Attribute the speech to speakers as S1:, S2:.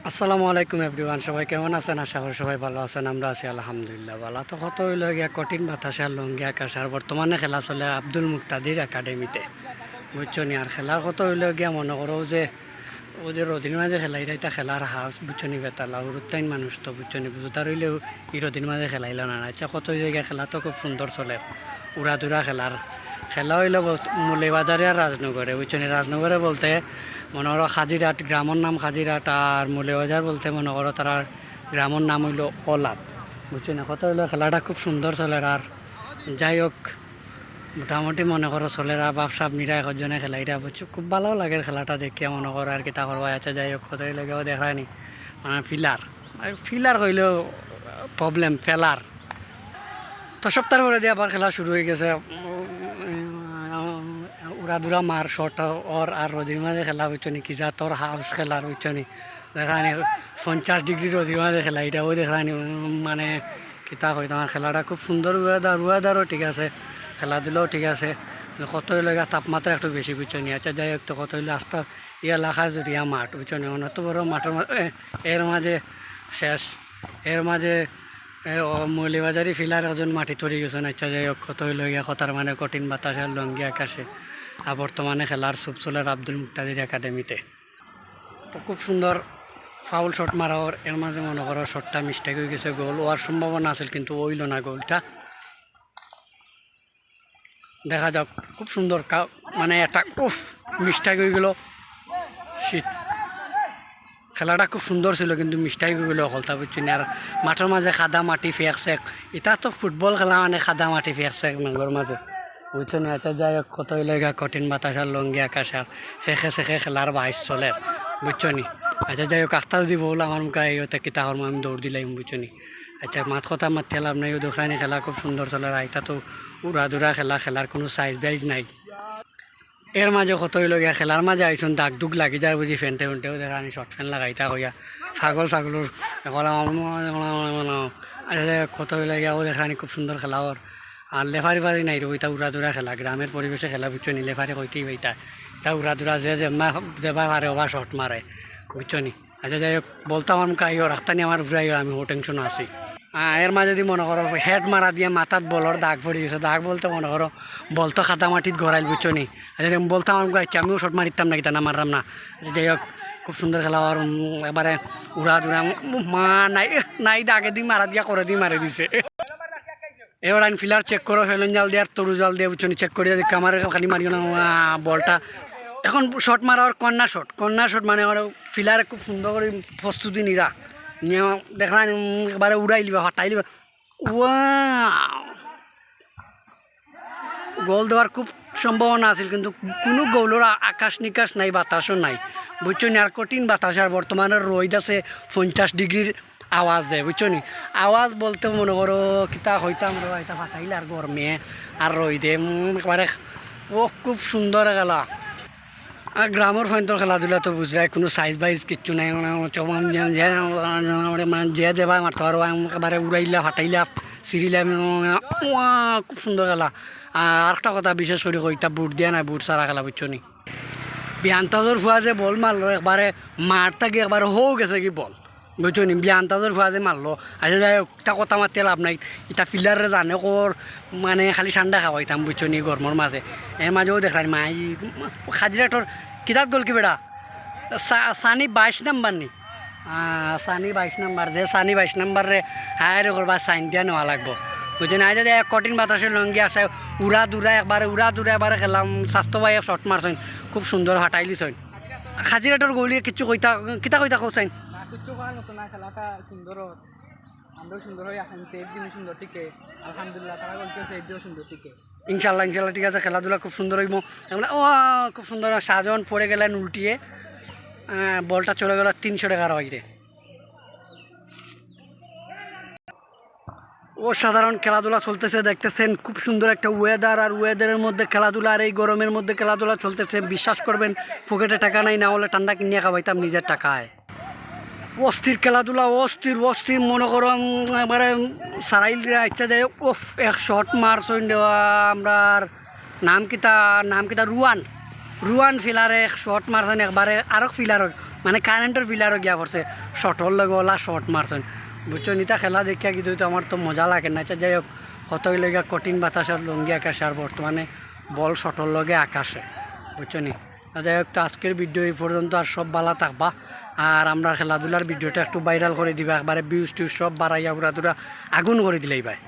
S1: আসসালামু আলাইকুম এভরিওয়ান, সবাই কেমন আছেন? আশা করি সবাই ভালো আছেন। আমরা আছি আলহামদুলিল্লাহ ভালো। তো কত হইল গিয়া কঠিন বাতাসে লঙ্গি আকাশ। আর বর্তমানে খেলা চলে আব্দুল মুক্তাদির একাডেমিতে, বুঝছো নি? আর খেলার কত হইল গিয়া মনে করো যে ওদের রদিন মাঝে খেলাই এটা খেলার হাস, বুঝছো নি? বেতালা উরুত্তাইন মানুষ তো, বুঝছো নি? বুঝতার হইলেও ই রদিন মাঝে খেলাইল না। আচ্ছা, কত হইল গিয়া খেলা তো খুব সুন্দর চলে, উড়াদুরা খেলার খেলা হইল মৌলভীবাজারে আর রাজনগরে, বুঝছো নি? রাজনগরে বলতে মনে করো হাজিরাট, গ্রামের নাম হাজিরাট। আর মৌলভীবাজার বলতে মনে করো তার গ্রামের নাম হইল ওলাদ, বুঝছো না? কত হইলো খেলাটা খুব সুন্দর চলে। আর যাই হোক, মোটামুটি মনে করো চলেরা বাপ সাপ মিরা একজনে খেলাইটা, বুঝছো? খুব ভালো লাগে খেলাটা দেখে, মনে করো আর কি তা করবা। আচ্ছা, যাই হোক, কত হইলেও দেখায়নি মানে ফিলার ফিলার হইলেও প্রবলেম ফেলার। তো সপ্তাহ পরে দিয়ে আবার খেলা শুরু হয়ে গেছে। উড়াদুরা মার শট ওর আর রোদির মাঝে খেলা, বুঝছো নি? কি যা তোর হাউস খেলার, বুঝছো নি? দেখানি 50 ডিগ্রি রোদির মাঝে খেলা, এটাও দেখানি মানে কিতা হয় তোমার। খেলাটা খুব সুন্দর, ওয়েদারও ঠিক আছে, খেলাধুলাও ঠিক আছে। কত হইলে তাপমাত্রা একটু বেশি, বুঝছো নি? আচ্ছা, যাই হোক, তো কত হইলে আস্তা এলাকা জুড়িয়া মাঠ, বুঝছো নি? অত বড় মাঠের এর মাঝে শেষ, এর মাঝে মৌলভীবাজারি ফিলার একজন মাটি তৈরি গেছেন। আচ্ছা, যাই হোক, কত হইল গিয়া কথার মানে কঠিন বাতাসের লঙ্গি আকাশে। আর বর্তমানে খেলার সুপচলের আব্দুল মুক্তাদির একাডেমিতে। তো খুব সুন্দর ফাউল শট মারা ওর, এর মাঝে মনে করো শটটা মিস্টেক হয়ে গেছে, গোল হওয়ার সম্ভাবনা আছে কিন্তু হইল না গোলটা। দেখা যাক, খুব সুন্দর মানে একটা মিস্টেক হয়ে গেল। শীত খেলাটা খুব সুন্দর ছিল কিন্তু মিস্টেক হয়ে গেল হলতা, বুঝছি না? আর মাঠের মাঝে খাদা মাটি ফেঁকছে, এটা তো ফুটবল খেলা মানে খাদা মাটি ফেঁকছে মেঘর মাঝে, বুঝছো না? আচ্ছা, যাই হোক, কত হইলে কঠিন বাতাসার লঙ্গি আকাশ আর শেখে খেলার বাইশ চলে, বুঝছো নি? আচ্ছা, যাই হোক, আখতার দিব বলে আমার মুখে ওতে কিতা হরম আমি দৌড় দিলাম, বুঝছো নি? আচ্ছা, মাত কথা মারতে লাভ নাই, দোকানি খেলা খুব সুন্দর চলে। আর এটা তো উড়াদুরা খেলা, খেলার কোনো সাইজ বাইজ নাই। এর মাঝে কত হইল গিয়া খেলার মাঝে আইসুন দাগ দুগ লাগি যার, বুঝি ফ্যানটে উনটেও দেখা নি শর্ট ফ্যান লাগাইতা হইয়া ছাগলের কত হইল গিয়া ও দেখা নি খুব সুন্দর খেলা ওর। আর লেফারি ফারি নাই ওইটা উড়াদুরা খেলা, গ্রামের পরিবেশে খেলা, বুঝছো নি? লেফারি কইতেই বইতা এটা উড়াদুরা যেবা পারে ওবা শর্ট মারে, বুঝছো নি? আচ্ছা, যাই হোক, বলতাম আমার মুখে আইও রাস্তানি আমার ঘুরে আইও, আমি ও টেনশন আছি। এর মাঝে যদি মনে করো হেড মারা দিয়ে মাথাত বলর দাগ পড়ে গেছে, দাগ বলতে মনে করো বলতো খাতা মাটিত ঘরাইল, বুঝছো নি? আচ্ছা, বলতাম আমার মুখে আমিও শর্ট মারিতাম না, কিতা না মারলাম না। আচ্ছা, যাই হোক, খুব সুন্দর খেলা। আর এবারে উড়া দুরা মা নাই নাই দাগে দিয়ে মারা দিয়া করে দিয়ে মারে দিছে। এবার আইন ফিলার চেক করো, ফেলন জাল দিয়ে আর তরু জাল দিয়ে, বুঝছো নি? চেক করে দেখে আমার খালি মারি না বলটা। এখন শট মারা আর কন্যা শট মানে আমার ফিলার খুব সুন্দর করে প্রস্তুতি নিরা নিয়ে দেখলাম এবারে উড়াই লিবা, হটাই লিবা। গোল দেওয়ার খুব সম্ভাবনা আছিল কিন্তু কোনো গোলের আকাশ নিকাশ নাই, বাতাসও নাই, বুঝছো নি? আর কঠিন বাতাস, আর বর্তমানে রোদ আছে 50 ডিগ্রির আওয়াজ দেয়, বুঝছো নি? আওয়াজ বলতে মনে করো কিতা হইতাম এটা ফাটাইলে আর গরমে আর রোদে একবারে খুব সুন্দর খেলা। আর গ্রামের ফ্যান্তর খেলাধুলা তো বুঝলাই, কোনো সাইজ বাইজ কিচ্ছু নাই, যে যাবা মারতে পারো একেবারে উড়াইলা ফাটাইলা সিঁড়িলাম, খুব সুন্দর খেলা। আর একটা কথা বিশেষ করে কইটা বুট দিয়া নাই, বুট সারা খেলা, বুঝছো নি? বিয়ান্তাজর ফুয়া যে বল মারলো একবারে মারটা গিয়ে একবারে হো গেছে কি বল, বুঝছো নি? বিয়ান্তাজর ফুয়া যে মারলো। আচ্ছা, যাই হোক, একটা কথা মারতে লাভ নাই, এটা ফিল্ডারে জানে কর মানে খালি ঠান্ডা খাওয়াইতাম, বুঝছো নি? গরমের মাঝে এর মাঝেও দেখাই মাই খাজিরাটোর কিতাব গল কি বেটা সানি 22 নাম্বার নি, সানি 22 নাম্বার, যে সানি 22 নাম্বারে হায়ার করবা সাইন দিয়া নেওয়া লাগবো, বুঝছো না? আজ কঠিন বাতাসের লঙ্গি আসে, উড়া দূরা একবারে খেলাম, স্বাস্থ্য ভাই শর্ট মারছেন, খুব সুন্দর হাঁটাই লিছেন। খাজিরাটোর গৌলি কিচ্ছু কইতা কিতা কইতা কৌছেন
S2: কিছু করার মতো না, খেলাটা সুন্দর, আমরাও সুন্দর হয়ে আসেন, সেফ দিনও সুন্দর টিকে, আলহামদুলিল্লাহ তারা বলছে সেফ দিও সুন্দর টিকে,
S1: ইনশাল্লাহ ঠিক আছে। খেলাধুলা খুব সুন্দর হইব, ও খুব সুন্দর। শাহজাহান পড়ে গেলেন উল্টিয়ে, বলটা চলে গেল 311 বাইরে। অসাধারণ খেলাধুলা চলতেছে, দেখতেছেন খুব সুন্দর একটা ওয়েদার, আর ওয়েদারের মধ্যে খেলাধুলা, আর এই গরমের মধ্যে খেলাধুলা চলতেছে। বিশ্বাস করবেন পকেটে টাকা নাই, না হলে ঠান্ডা কিনিয়ে খাওয়াইতাম নিজের টাকায়। অস্থির খেলাধুলা, অস্থির মনে করো এবারে সারাইলরা ইচ্ছা দেয় এক শট মারছ দেওয়া। আমরা নাম কিতা রুয়ান, রুয়ান ফিলারে শর্ট মারছেন একবারে আরও ফিলারও মানে কারেন্টের ফিলারও গিয়া পড়ছে শর্টর লগে ওলা শর্ট মারছেন বুঝছো নিতা খেলা দেখিয়া কিন্তু তো আমার তো মজা লাগে না আচ্ছা যাই হোক কতই লগে কঠিন বাতাসের লঙ্গি আকাশে আর বর্তমানে বল শর্টর লগে আকাশে বুঝছো নি যাই হোক তো আজকের ভিডিও এই পর্যন্ত আর সব ভালো থাকবা আর আমরা খেলাধুলার ভিডিওটা একটু ভাইরাল করে দিবা একবারে ভিউজ টিউজ সব বাড়াইয়া পুরা তুরা আগুন করে দিলেই ভাই।